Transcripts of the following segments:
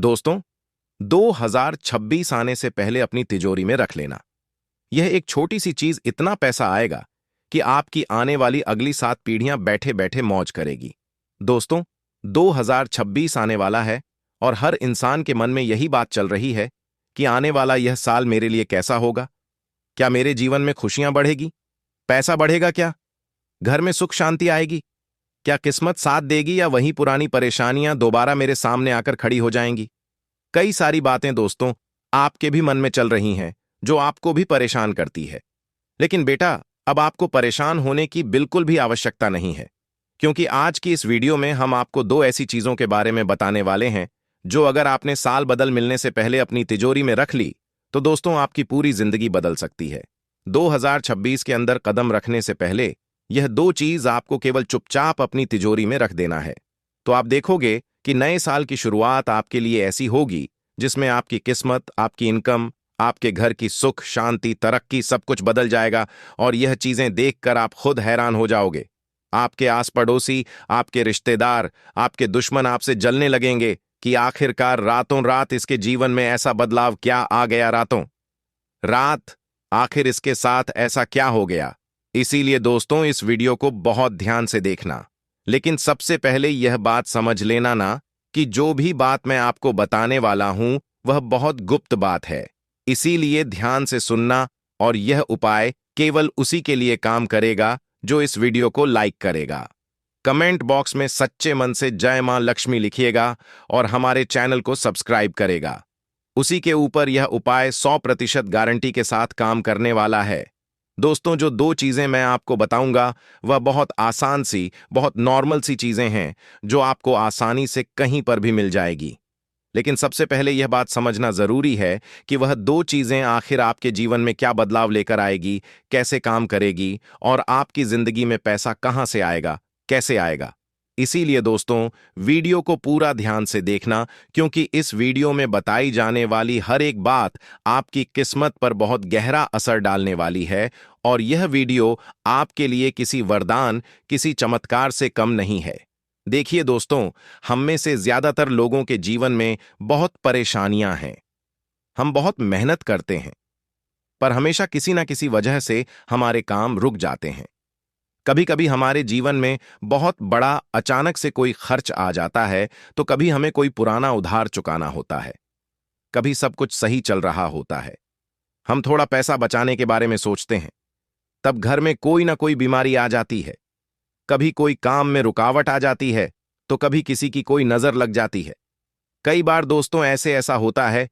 दोस्तों, 2026 आने से पहले अपनी तिजोरी में रख लेना। यह एक छोटी सी चीज इतना पैसा आएगा कि आपकी आने वाली अगली 7 पीढ़ियां बैठे बैठे मौज करेगी। दोस्तों, 2026 आने वाला है और हर इंसान के मन में यही बात चल रही है कि आने वाला यह साल मेरे लिए कैसा होगा। क्या मेरे जीवन में खुशियां बढ़ेगी? पैसा बढ़ेगा? क्या घर में सुख शांति आएगी? क्या किस्मत साथ देगी या वही पुरानी परेशानियां दोबारा मेरे सामने आकर खड़ी हो जाएंगी? कई सारी बातें दोस्तों आपके भी मन में चल रही हैं जो आपको भी परेशान करती है। लेकिन बेटा, अब आपको परेशान होने की बिल्कुल भी आवश्यकता नहीं है, क्योंकि आज की इस वीडियो में हम आपको 2 ऐसी चीजों के बारे में बताने वाले हैं जो अगर आपने साल बदल मिलने से पहले अपनी तिजोरी में रख ली तो दोस्तों आपकी पूरी जिंदगी बदल सकती है। 2026 के अंदर कदम रखने से पहले यह 2 चीज आपको केवल चुपचाप अपनी तिजोरी में रख देना है। तो आप देखोगे कि नए साल की शुरुआत आपके लिए ऐसी होगी जिसमें आपकी किस्मत, आपकी इनकम, आपके घर की सुख शांति तरक्की सब कुछ बदल जाएगा। और यह चीजें देखकर आप खुद हैरान हो जाओगे। आपके आस पड़ोसी, आपके रिश्तेदार, आपके दुश्मन आपसे जलने लगेंगे कि आखिरकार रातों रात इसके जीवन में ऐसा बदलाव क्या आ गया। रातों रात आखिर इसके साथ ऐसा क्या हो गया? इसीलिए दोस्तों इस वीडियो को बहुत ध्यान से देखना। लेकिन सबसे पहले यह बात समझ लेना ना कि जो भी बात मैं आपको बताने वाला हूं वह बहुत गुप्त बात है। इसीलिए ध्यान से सुनना और यह उपाय केवल उसी के लिए काम करेगा जो इस वीडियो को लाइक करेगा, कमेंट बॉक्स में सच्चे मन से जय मां लक्ष्मी लिखिएगा और हमारे चैनल को सब्सक्राइब करेगा। उसी के ऊपर यह उपाय 100% गारंटी के साथ काम करने वाला है। दोस्तों, जो 2 चीजें मैं आपको बताऊंगा वह बहुत आसान सी, बहुत नॉर्मल सी चीजें हैं जो आपको आसानी से कहीं पर भी मिल जाएगी। लेकिन सबसे पहले यह बात समझना जरूरी है कि वह 2 चीजें आखिर आपके जीवन में क्या बदलाव लेकर आएगी, कैसे काम करेगी और आपकी जिंदगी में पैसा कहां से आएगा, कैसे आएगा। इसीलिए दोस्तों वीडियो को पूरा ध्यान से देखना, क्योंकि इस वीडियो में बताई जाने वाली हर एक बात आपकी किस्मत पर बहुत गहरा असर डालने वाली है। और यह वीडियो आपके लिए किसी वरदान, किसी चमत्कार से कम नहीं है। देखिए दोस्तों, हम में से ज्यादातर लोगों के जीवन में बहुत परेशानियां हैं। हम बहुत मेहनत करते हैं, पर हमेशा किसी ना किसी वजह से हमारे काम रुक जाते हैं। कभी कभी हमारे जीवन में बहुत बड़ा अचानक से कोई खर्च आ जाता है, तो कभी हमें कोई पुराना उधार चुकाना होता है, कभी सब कुछ सही चल रहा होता है। हम थोड़ा पैसा बचाने के बारे में सोचते हैं, तब घर में कोई ना कोई बीमारी आ जाती है, कभी कोई काम में रुकावट आ जाती है, तो कभी किसी की कोई नजर लग जाती है। कई बार दोस्तों ऐसा होता है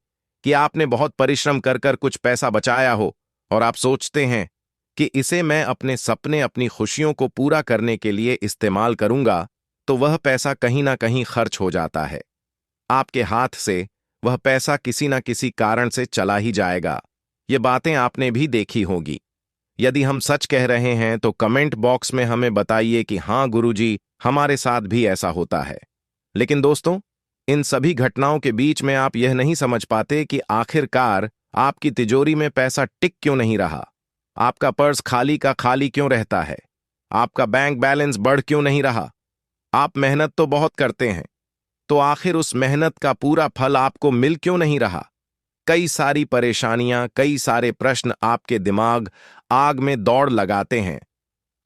कि आपने बहुत परिश्रम कर कर कुछ पैसा बचाया हो और आप सोचते हैं कि इसे मैं अपने सपने, अपनी खुशियों को पूरा करने के लिए इस्तेमाल करूंगा, तो वह पैसा कहीं ना कहीं खर्च हो जाता है। आपके हाथ से वह पैसा किसी ना किसी कारण से चला ही जाएगा। ये बातें आपने भी देखी होगी। यदि हम सच कह रहे हैं तो कमेंट बॉक्स में हमें बताइए कि हाँ गुरुजी, हमारे साथ भी ऐसा होता है। लेकिन दोस्तों, इन सभी घटनाओं के बीच में आप यह नहीं समझ पाते कि आखिरकार आपकी तिजोरी में पैसा टिक क्यों नहीं रहा, आपका पर्स खाली का खाली क्यों रहता है, आपका बैंक बैलेंस बढ़ क्यों नहीं रहा। आप मेहनत तो बहुत करते हैं, तो आखिर उस मेहनत का पूरा फल आपको मिल क्यों नहीं रहा। कई सारी परेशानियां, कई सारे प्रश्न आपके दिमाग आग में दौड़ लगाते हैं।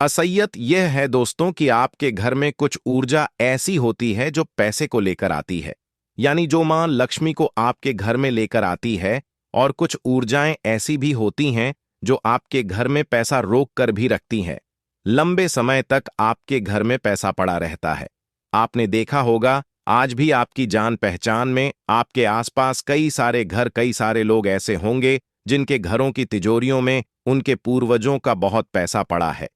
असलियत यह है दोस्तों कि आपके घर में कुछ ऊर्जा ऐसी होती है जो पैसे को लेकर आती है, यानी जो मां लक्ष्मी को आपके घर में लेकर आती है। और कुछ ऊर्जाएं ऐसी भी होती हैं जो आपके घर में पैसा रोक कर भी रखती हैं। लंबे समय तक आपके घर में पैसा पड़ा रहता है। आपने देखा होगा आज भी आपकी जान पहचान में, आपके आसपास कई सारे घर, कई सारे लोग ऐसे होंगे जिनके घरों की तिजोरियों में उनके पूर्वजों का बहुत पैसा पड़ा है।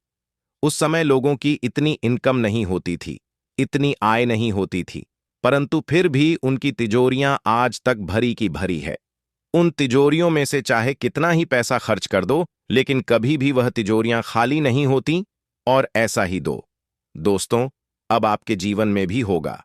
उस समय लोगों की इतनी इनकम नहीं होती थी, इतनी आय नहीं होती थी, परंतु फिर भी उनकी तिजोरियां आज तक भरी की भरी है। उन तिजोरियों में से चाहे कितना ही पैसा खर्च कर दो, लेकिन कभी भी वह तिजोरियां खाली नहीं होती। और ऐसा ही दोस्तों अब आपके जीवन में भी होगा।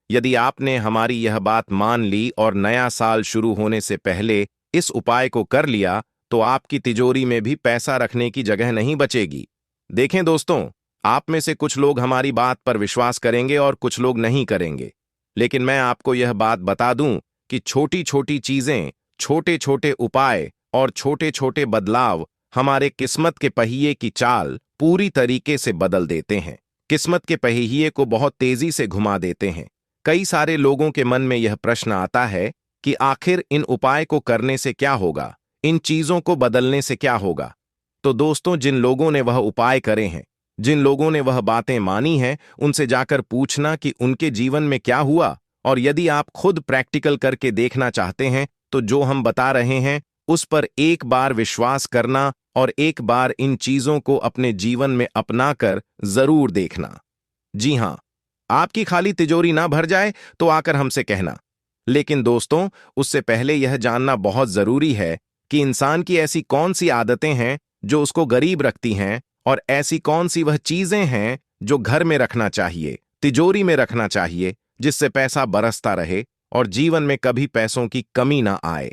यदि आपने हमारी यह बात मान ली और नया साल शुरू होने से पहले इस उपाय को कर लिया, तो आपकी तिजोरी में भी पैसा रखने की जगह नहीं बचेगी। देखें दोस्तों, आप में से कुछ लोग हमारी बात पर विश्वास करेंगे और कुछ लोग नहीं करेंगे, लेकिन मैं आपको यह बात बता दूं कि छोटी छोटी चीजें, छोटे छोटे उपाय और छोटे छोटे बदलाव हमारे किस्मत के पहिए की चाल पूरी तरीके से बदल देते हैं, किस्मत के पहिए को बहुत तेजी से घुमा देते हैं। कई सारे लोगों के मन में यह प्रश्न आता है कि आखिर इन उपाय को करने से क्या होगा, इन चीजों को बदलने से क्या होगा। तो दोस्तों, जिन लोगों ने वह उपाय करे हैं, जिन लोगों ने वह बातें मानी हैं, उनसे जाकर पूछना कि उनके जीवन में क्या हुआ। और यदि आप खुद प्रैक्टिकल करके देखना चाहते हैं तो जो हम बता रहे हैं उस पर एक बार विश्वास करना और एक बार इन चीजों को अपने जीवन में अपनाकर जरूर देखना। जी हां, आपकी खाली तिजोरी ना भर जाए तो आकर हमसे कहना। लेकिन दोस्तों, उससे पहले यह जानना बहुत जरूरी है कि इंसान की ऐसी कौन सी आदतें हैं जो उसको गरीब रखती हैं, और ऐसी कौन सी वह चीजें हैं जो घर में रखना चाहिए, तिजोरी में रखना चाहिए, जिससे पैसा बरसता रहे और जीवन में कभी पैसों की कमी ना आए।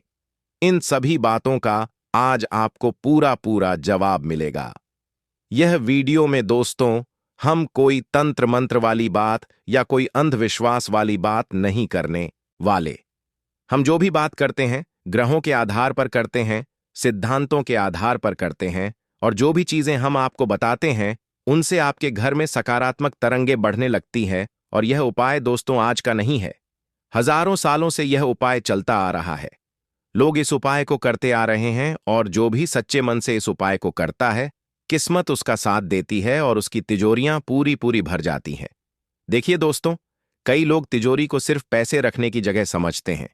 इन सभी बातों का आज आपको पूरा पूरा जवाब मिलेगा। यह वीडियो में दोस्तों, हम कोई तंत्र मंत्र वाली बात या कोई अंधविश्वास वाली बात नहीं करने वाले। हम जो भी बात करते हैं ग्रहों के आधार पर करते हैं, सिद्धांतों के आधार पर करते हैं, और जो भी चीजें हम आपको बताते हैं उनसे आपके घर में सकारात्मक तरंगें बढ़ने लगती हैं। और यह उपाय दोस्तों आज का नहीं है, हजारों सालों से यह उपाय चलता आ रहा है। लोग इस उपाय को करते आ रहे हैं, और जो भी सच्चे मन से इस उपाय को करता है, किस्मत उसका साथ देती है और उसकी तिजोरियां पूरी पूरी भर जाती हैं। देखिए दोस्तों, कई लोग तिजोरी को सिर्फ पैसे रखने की जगह समझते हैं,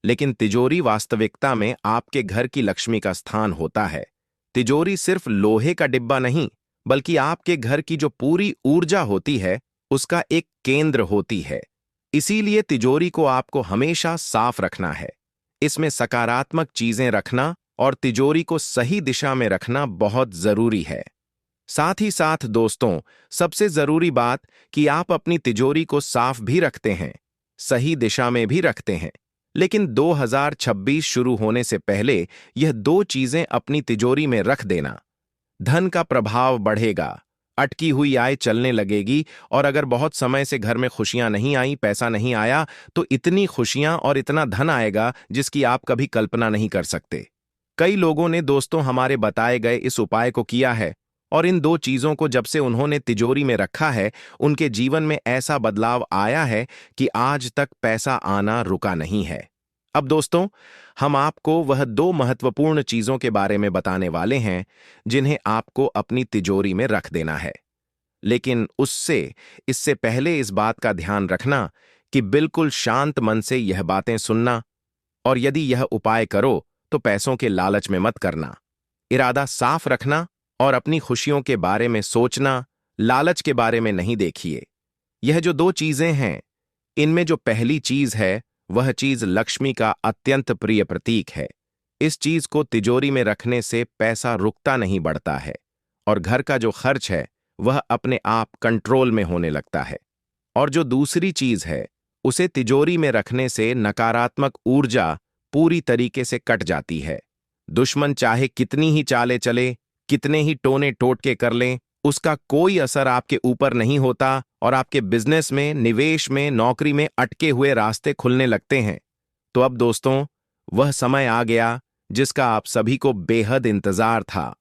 लेकिन तिजोरी वास्तविकता में आपके घर की लक्ष्मी का स्थान होता है। तिजोरी सिर्फ लोहे का डिब्बा नहीं, बल्कि आपके घर की जो पूरी ऊर्जा होती है उसका एक केंद्र होती है। इसीलिए तिजोरी को आपको हमेशा साफ रखना है, इसमें सकारात्मक चीजें रखना और तिजोरी को सही दिशा में रखना बहुत जरूरी है। साथ ही साथ दोस्तों, सबसे जरूरी बात कि आप अपनी तिजोरी को साफ भी रखते हैं, सही दिशा में भी रखते हैं। लेकिन 2026 शुरू होने से पहले यह दो चीजें अपनी तिजोरी में रख देना। धन का प्रभाव बढ़ेगा, अटकी हुई आय चलने लगेगी, और अगर बहुत समय से घर में खुशियां नहीं आई, पैसा नहीं आया, तो इतनी खुशियां और इतना धन आएगा जिसकी आप कभी कल्पना नहीं कर सकते। कई लोगों ने दोस्तों हमारे बताए गए इस उपाय को किया है, और इन दो चीजों को जब से उन्होंने तिजोरी में रखा है, उनके जीवन में ऐसा बदलाव आया है कि आज तक पैसा आना रुका नहीं है। अब दोस्तों, हम आपको वह दो महत्वपूर्ण चीजों के बारे में बताने वाले हैं जिन्हें आपको अपनी तिजोरी में रख देना है। लेकिन इससे पहले इस बात का ध्यान रखना कि बिल्कुल शांत मन से यह बातें सुनना, और यदि यह उपाय करो तो पैसों के लालच में मत करना। इरादा साफ रखना और अपनी खुशियों के बारे में सोचना, लालच के बारे में नहीं। देखिए, यह जो दो चीजें हैं, इनमें जो पहली चीज है वह चीज लक्ष्मी का अत्यंत प्रिय प्रतीक है। इस चीज को तिजोरी में रखने से पैसा रुकता नहीं, बढ़ता है, और घर का जो खर्च है वह अपने आप कंट्रोल में होने लगता है। और जो दूसरी चीज है, उसे तिजोरी में रखने से नकारात्मक ऊर्जा पूरी तरीके से कट जाती है। दुश्मन चाहे कितनी ही चाले चले, कितने ही टोने टोटके कर लें, उसका कोई असर आपके ऊपर नहीं होता, और आपके बिजनेस में, निवेश में, नौकरी में अटके हुए रास्ते खुलने लगते हैं। तो अब दोस्तों, वह समय आ गया जिसका आप सभी को बेहद इंतजार था।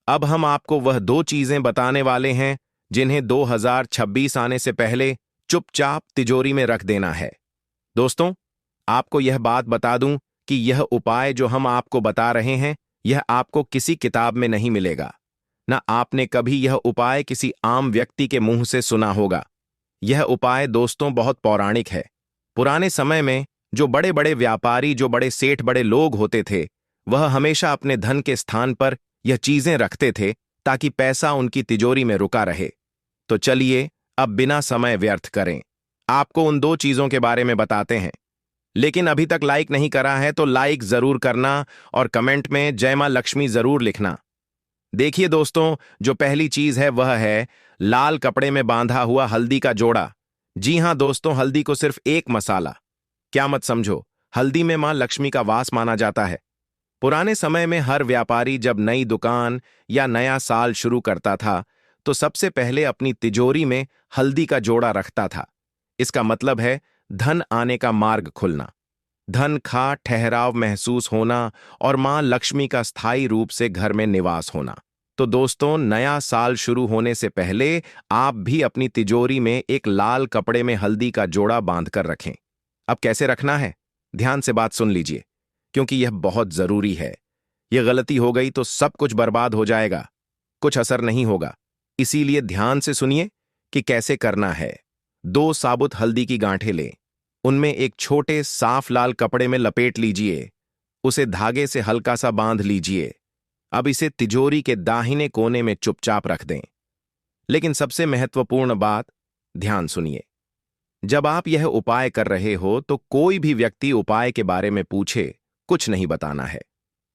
अब हम आपको वह दो चीजें बताने वाले हैं जिन्हें 2026 आने से पहले चुपचाप तिजोरी में रख देना है। दोस्तों, आपको यह बात बता दूं कि यह उपाय जो हम आपको बता रहे हैं, यह आपको किसी किताब में नहीं मिलेगा, ना आपने कभी यह उपाय किसी आम व्यक्ति के मुंह से सुना होगा। यह उपाय दोस्तों बहुत पौराणिक है। पुराने समय में जो बड़े बड़े व्यापारी, जो बड़े सेठ, बड़े लोग होते थे, वह हमेशा अपने धन के स्थान पर यह चीजें रखते थे ताकि पैसा उनकी तिजोरी में रुका रहे। तो चलिए अब बिना समय व्यर्थ करें, आपको उन दो चीजों के बारे में बताते हैं। लेकिन अभी तक लाइक नहीं करा है तो लाइक जरूर करना, और कमेंट में जय मां लक्ष्मी जरूर लिखना। देखिए दोस्तों, जो पहली चीज है वह है लाल कपड़े में बांधा हुआ हल्दी का जोड़ा। जी हां दोस्तों, हल्दी को सिर्फ एक मसाला, क्या मत समझो, हल्दी में मां लक्ष्मी का वास माना जाता है। पुराने समय में हर व्यापारी जब नई दुकान या नया साल शुरू करता था तो सबसे पहले अपनी तिजोरी में हल्दी का जोड़ा रखता था। इसका मतलब है धन आने का मार्ग खुलना। धन का ठहराव महसूस होना और मां लक्ष्मी का स्थायी रूप से घर में निवास होना। तो दोस्तों, नया साल शुरू होने से पहले आप भी अपनी तिजोरी में एक लाल कपड़े में हल्दी का जोड़ा बांध कर रखें। अब कैसे रखना है, ध्यान से बात सुन लीजिए, क्योंकि यह बहुत जरूरी है। यह गलती हो गई तो सब कुछ बर्बाद हो जाएगा, कुछ असर नहीं होगा। इसीलिए ध्यान से सुनिए कि कैसे करना है। 2 साबुत हल्दी की गांठें लें, उनमें एक छोटे साफ लाल कपड़े में लपेट लीजिए, उसे धागे से हल्का सा बांध लीजिए। अब इसे तिजोरी के दाहिने कोने में चुपचाप रख दें। लेकिन सबसे महत्वपूर्ण बात, ध्यान सुनिए। जब आप यह उपाय कर रहे हो तो कोई भी व्यक्ति उपाय के बारे में पूछे, कुछ नहीं बताना है,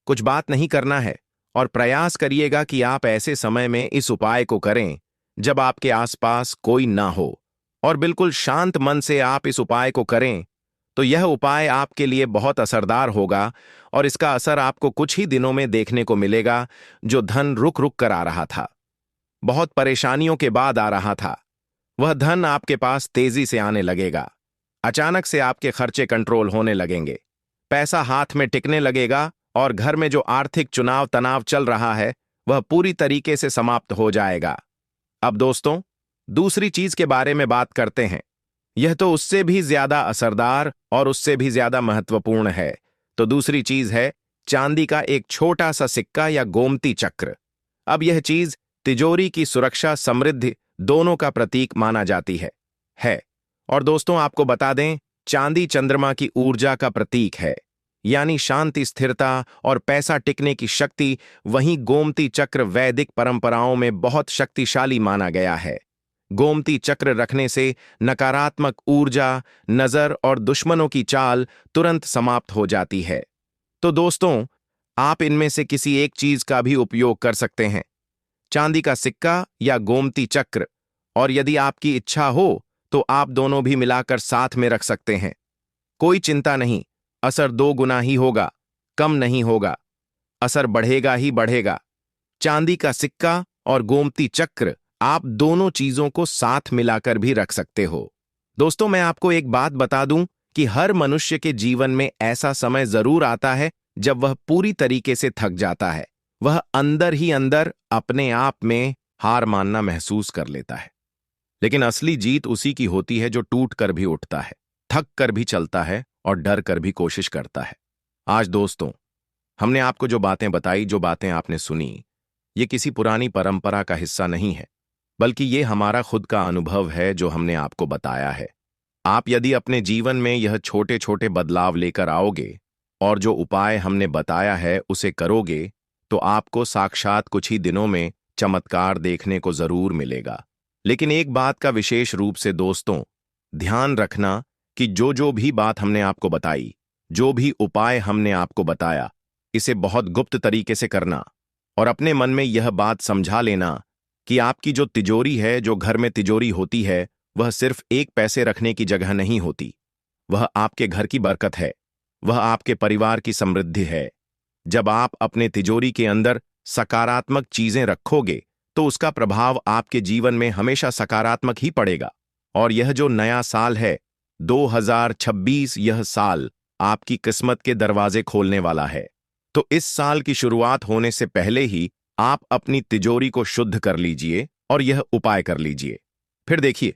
कुछ बात नहीं करना है। और प्रयास करिएगा कि आप ऐसे समय में इस उपाय को करें जब आपके आसपास कोई ना हो, और बिल्कुल शांत मन से आप इस उपाय को करें। तो यह उपाय आपके लिए बहुत असरदार होगा और इसका असर आपको कुछ ही दिनों में देखने को मिलेगा। जो धन रुक रुक कर आ रहा था, बहुत परेशानियों के बाद आ रहा था, वह धन आपके पास तेजी से आने लगेगा। अचानक से आपके खर्चे कंट्रोल होने लगेंगे, पैसा हाथ में टिकने लगेगा और घर में जो आर्थिक चुनाव तनाव चल रहा है वह पूरी तरीके से समाप्त हो जाएगा। अब दोस्तों, दूसरी चीज के बारे में बात करते हैं। यह तो उससे भी ज्यादा असरदार और उससे भी ज्यादा महत्वपूर्ण है। तो दूसरी चीज है चांदी का एक छोटा सा सिक्का या गोमती चक्र। अब यह चीज तिजोरी की सुरक्षा, समृद्धि दोनों का प्रतीक माना जाती है। और दोस्तों, आपको बता दें, चांदी चंद्रमा की ऊर्जा का प्रतीक है, यानी शांति, स्थिरता और पैसा टिकने की शक्ति। वहीं गोमती चक्र वैदिक परंपराओं में बहुत शक्तिशाली माना गया है। गोमती चक्र रखने से नकारात्मक ऊर्जा, नजर और दुश्मनों की चाल तुरंत समाप्त हो जाती है। तो दोस्तों, आप इनमें से किसी एक चीज का भी उपयोग कर सकते हैं, चांदी का सिक्का या गोमती चक्र। और यदि आपकी इच्छा हो तो आप दोनों भी मिलाकर साथ में रख सकते हैं। कोई चिंता नहीं, असर 2 गुना ही होगा, कम नहीं होगा। असर बढ़ेगा ही बढ़ेगा। चांदी का सिक्का और गोमती चक्र, आप दोनों चीजों को साथ मिलाकर भी रख सकते हो। दोस्तों, मैं आपको एक बात बता दूं कि हर मनुष्य के जीवन में ऐसा समय जरूर आता है जब वह पूरी तरीके से थक जाता है। वह अंदर ही अंदर अपने आप में हार मानना महसूस कर लेता है। लेकिन असली जीत उसी की होती है जो टूट कर भी उठता है, थक कर भी चलता है और डर कर भी कोशिश करता है। आज दोस्तों, हमने आपको जो बातें बताई, जो बातें आपने सुनी, ये किसी पुरानी परंपरा का हिस्सा नहीं है, बल्कि ये हमारा खुद का अनुभव है जो हमने आपको बताया है। आप यदि अपने जीवन में यह छोटे छोटे बदलाव लेकर आओगे और जो उपाय हमने बताया है उसे करोगे, तो आपको साक्षात कुछ ही दिनों में चमत्कार देखने को जरूर मिलेगा। लेकिन एक बात का विशेष रूप से दोस्तों ध्यान रखना कि जो भी बात हमने आपको बताई, जो भी उपाय हमने आपको बताया, इसे बहुत गुप्त तरीके से करना और अपने मन में यह बात समझा लेना कि आपकी जो तिजोरी है, जो घर में तिजोरी होती है, वह सिर्फ एक पैसे रखने की जगह नहीं होती। वह आपके घर की बरकत है, वह आपके परिवार की समृद्धि है। जब आप अपने तिजोरी के अंदर सकारात्मक चीजें रखोगे तो उसका प्रभाव आपके जीवन में हमेशा सकारात्मक ही पड़ेगा। और यह जो नया साल है 2026, यह साल आपकी किस्मत के दरवाजे खोलने वाला है। तो इस साल की शुरुआत होने से पहले ही आप अपनी तिजोरी को शुद्ध कर लीजिए और यह उपाय कर लीजिए। फिर देखिए,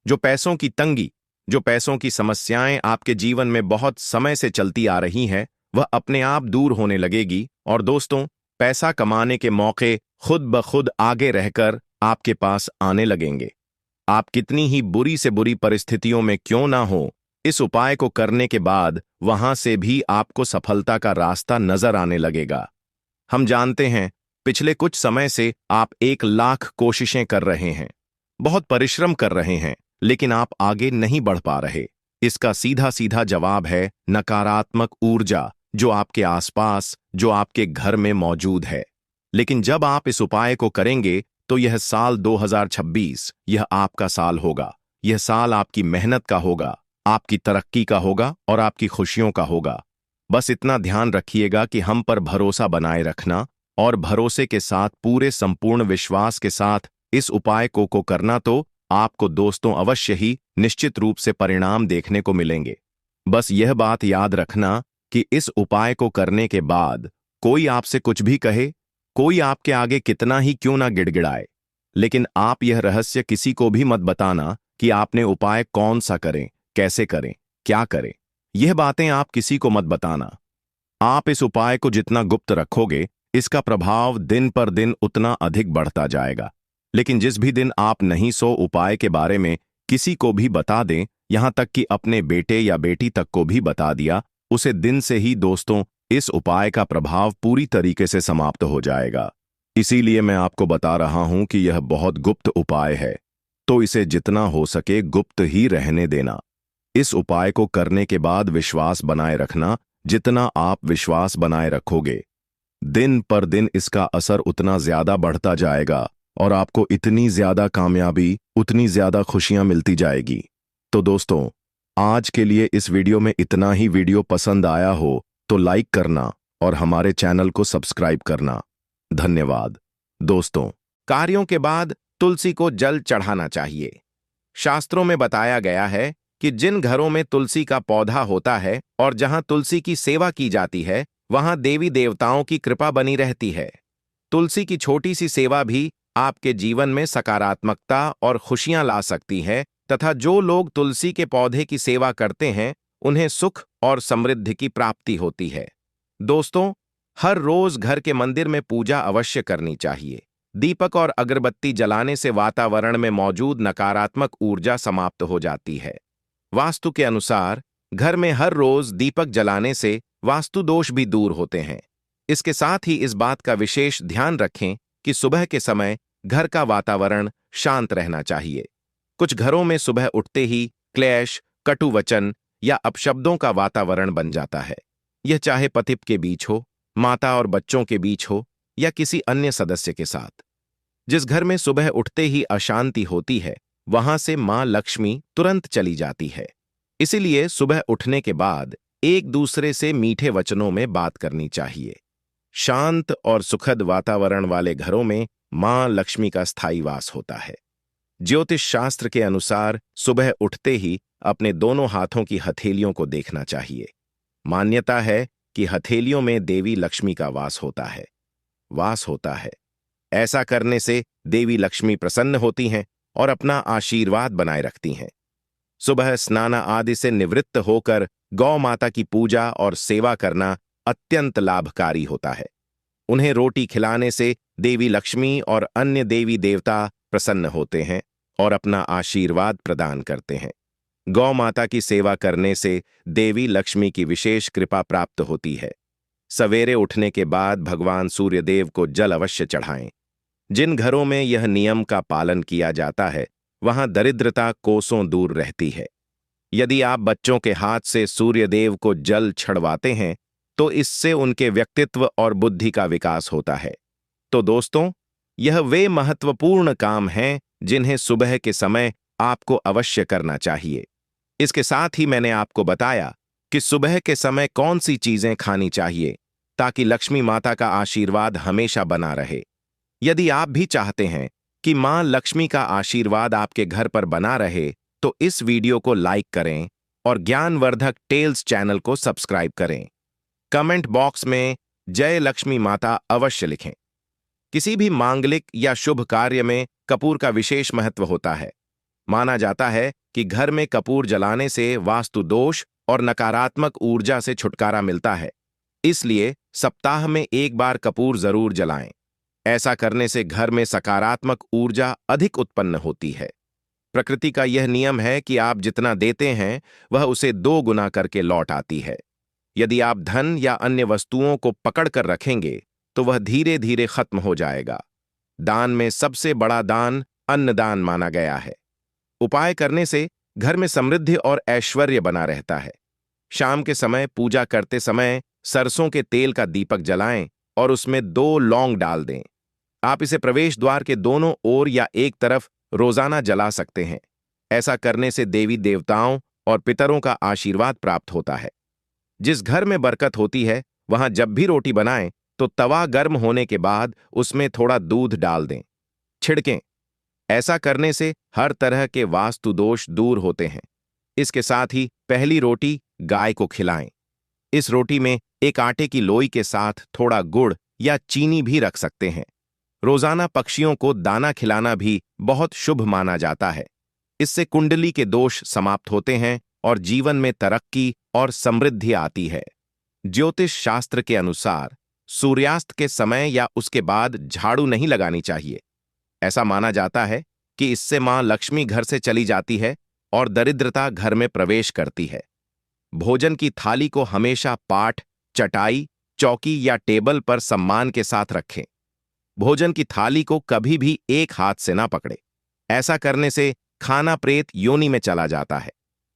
जो पैसों की तंगी, जो पैसों की समस्याएं आपके जीवन में बहुत समय से चलती आ रही हैं, वह अपने आप दूर होने लगेगी। और दोस्तों, पैसा कमाने के मौके खुद ब खुद आगे रहकर आपके पास आने लगेंगे। आप कितनी ही बुरी से बुरी परिस्थितियों में क्यों ना हो, इस उपाय को करने के बाद वहां से भी आपको सफलता का रास्ता नजर आने लगेगा। हम जानते हैं, पिछले कुछ समय से आप 1 लाख कोशिशें कर रहे हैं, बहुत परिश्रम कर रहे हैं, लेकिन आप आगे नहीं बढ़ पा रहे। इसका सीधा सीधा जवाब है नकारात्मक ऊर्जा, जो आपके आसपास, जो आपके घर में मौजूद है। लेकिन जब आप इस उपाय को करेंगे तो यह साल 2026, यह आपका साल होगा। यह साल आपकी मेहनत का होगा, आपकी तरक्की का होगा और आपकी खुशियों का होगा। बस इतना ध्यान रखिएगा कि हम पर भरोसा बनाए रखना और भरोसे के साथ, पूरे संपूर्ण विश्वास के साथ इस उपाय को करना, तो आपको दोस्तों अवश्य ही निश्चित रूप से परिणाम देखने को मिलेंगे। बस यह बात याद रखना कि इस उपाय को करने के बाद कोई आपसे कुछ भी कहे, कोई आपके आगे कितना ही क्यों ना गिड़गिड़ाए, लेकिन आप यह रहस्य किसी को भी मत बताना कि आपने उपाय कौन सा करें, कैसे करें, क्या करें। यह बातें आप किसी को मत बताना। आप इस उपाय को जितना गुप्त रखोगे, इसका प्रभाव दिन पर दिन उतना अधिक बढ़ता जाएगा। लेकिन जिस भी दिन आप नहीं सो उपाय के बारे में किसी को भी बता दें, यहां तक कि अपने बेटे या बेटी तक को भी बता दिया, उसे दिन से ही दोस्तों इस उपाय का प्रभाव पूरी तरीके से समाप्त हो जाएगा। इसीलिए मैं आपको बता रहा हूं कि यह बहुत गुप्त उपाय है, तो इसे जितना हो सके गुप्त ही रहने देना। इस उपाय को करने के बाद विश्वास बनाए रखना। जितना आप विश्वास बनाए रखोगे, दिन पर दिन इसका असर उतना ज्यादा बढ़ता जाएगा और आपको इतनी ज्यादा कामयाबी, उतनी ज्यादा खुशियां मिलती जाएगी। तो दोस्तों, आज के लिए इस वीडियो में इतना ही। वीडियो पसंद आया हो तो लाइक करना और हमारे चैनल को सब्सक्राइब करना। धन्यवाद। दोस्तों, कार्यों के बाद तुलसी को जल चढ़ाना चाहिए। शास्त्रों में बताया गया है कि जिन घरों में तुलसी का पौधा होता है और जहां तुलसी की सेवा की जाती है, वहां देवी देवताओं की कृपा बनी रहती है। तुलसी की छोटी सी सेवा भी आपके जीवन में सकारात्मकता और खुशियां ला सकती है, तथा जो लोग तुलसी के पौधे की सेवा करते हैं, उन्हें सुख और समृद्धि की प्राप्ति होती है। दोस्तों, हर रोज घर के मंदिर में पूजा अवश्य करनी चाहिए। दीपक और अगरबत्ती जलाने से वातावरण में मौजूद नकारात्मक ऊर्जा समाप्त हो जाती है। वास्तु के अनुसार घर में हर रोज दीपक जलाने से वास्तु दोष भी दूर होते हैं। इसके साथ ही इस बात का विशेष ध्यान रखें कि सुबह के समय घर का वातावरण शांत रहना चाहिए। कुछ घरों में सुबह उठते ही क्लेश, कटु वचन या अपशब्दों का वातावरण बन जाता है। यह चाहे पति के बीच हो, माता और बच्चों के बीच हो या किसी अन्य सदस्य के साथ। जिस घर में सुबह उठते ही अशांति होती है, वहां से मां लक्ष्मी तुरंत चली जाती है। इसीलिए सुबह उठने के बाद एक दूसरे से मीठे वचनों में बात करनी चाहिए। शांत और सुखद वातावरण वाले घरों में मां लक्ष्मी का स्थायी वास होता है। ज्योतिष शास्त्र के अनुसार सुबह उठते ही अपने दोनों हाथों की हथेलियों को देखना चाहिए। मान्यता है कि हथेलियों में देवी लक्ष्मी का वास होता है। ऐसा करने से देवी लक्ष्मी प्रसन्न होती हैं और अपना आशीर्वाद बनाए रखती हैं। सुबह स्नान आदि से निवृत्त होकर गौ माता की पूजा और सेवा करना अत्यंत लाभकारी होता है। उन्हें रोटी खिलाने से देवी लक्ष्मी और अन्य देवी देवता प्रसन्न होते हैं और अपना आशीर्वाद प्रदान करते हैं। गौ माता की सेवा करने से देवी लक्ष्मी की विशेष कृपा प्राप्त होती है। सवेरे उठने के बाद भगवान सूर्यदेव को जल अवश्य चढ़ाएं। जिन घरों में यह नियम का पालन किया जाता है, वहां दरिद्रता कोसों दूर रहती है। यदि आप बच्चों के हाथ से सूर्यदेव को जल छड़वाते हैं, तो इससे उनके व्यक्तित्व और बुद्धि का विकास होता है। तो दोस्तों, यह वे महत्वपूर्ण काम हैं जिन्हें सुबह के समय आपको अवश्य करना चाहिए। इसके साथ ही मैंने आपको बताया कि सुबह के समय कौन सी चीजें खानी चाहिए ताकि लक्ष्मी माता का आशीर्वाद हमेशा बना रहे। यदि आप भी चाहते हैं कि मां लक्ष्मी का आशीर्वाद आपके घर पर बना रहे, तो इस वीडियो को लाइक करें और ज्ञानवर्धक टेल्स चैनल को सब्सक्राइब करें। कमेंट बॉक्स में जय लक्ष्मी माता अवश्य लिखें। किसी भी मांगलिक या शुभ कार्य में कपूर का विशेष महत्व होता है। माना जाता है कि घर में कपूर जलाने से वास्तु दोष और नकारात्मक ऊर्जा से छुटकारा मिलता है। इसलिए सप्ताह में एक बार कपूर जरूर जलाएं। ऐसा करने से घर में सकारात्मक ऊर्जा अधिक उत्पन्न होती है। प्रकृति का यह नियम है कि आप जितना देते हैं, वह उसे 2 गुना करके लौट आती है। यदि आप धन या अन्य वस्तुओं को पकड़ कर रखेंगे, तो वह धीरे धीरे खत्म हो जाएगा। दान में सबसे बड़ा दान अन्नदान माना गया है। उपाय करने से घर में समृद्धि और ऐश्वर्य बना रहता है। शाम के समय पूजा करते समय सरसों के तेल का दीपक जलाएं और उसमें 2 लौंग डाल दें। आप इसे प्रवेश द्वार के दोनों ओर या एक तरफ रोजाना जला सकते हैं। ऐसा करने से देवी देवताओं और पितरों का आशीर्वाद प्राप्त होता है। जिस घर में बरकत होती है, वहां जब भी रोटी बनाएं तो तवा गर्म होने के बाद उसमें थोड़ा दूध डाल दें, छिड़कें। ऐसा करने से हर तरह के वास्तु दोष दूर होते हैं। इसके साथ ही पहली रोटी गाय को खिलाएं। इस रोटी में एक आटे की लोई के साथ थोड़ा गुड़ या चीनी भी रख सकते हैं। रोजाना पक्षियों को दाना खिलाना भी बहुत शुभ माना जाता है। इससे कुंडली के दोष समाप्त होते हैं और जीवन में तरक्की और समृद्धि आती है। ज्योतिष शास्त्र के अनुसार सूर्यास्त के समय या उसके बाद झाड़ू नहीं लगानी चाहिए। ऐसा माना जाता है कि इससे मां लक्ष्मी घर से चली जाती है और दरिद्रता घर में प्रवेश करती है। भोजन की थाली को हमेशा पाट, चटाई, चौकी या टेबल पर सम्मान के साथ रखें। भोजन की थाली को कभी भी एक हाथ से ना पकड़े। ऐसा करने से खाना प्रेत योनि में चला जाता है।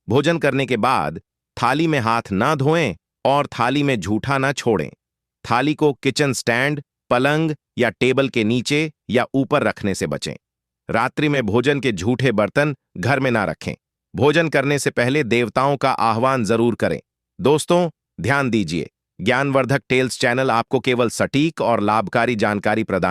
भोजन करने के बाद थाली में हाथ ना धोएं और थाली में झूठा ना छोड़ें। थाली को किचन स्टैंड, पलंग या टेबल के नीचे या ऊपर रखने से बचें। रात्रि में भोजन के झूठे बर्तन घर में ना रखें। भोजन करने से पहले देवताओं का आह्वान जरूर करें। दोस्तों, ध्यान दीजिए, ज्ञानवर्धक टेल्स चैनल आपको केवल सटीक और लाभकारी जानकारी प्रदान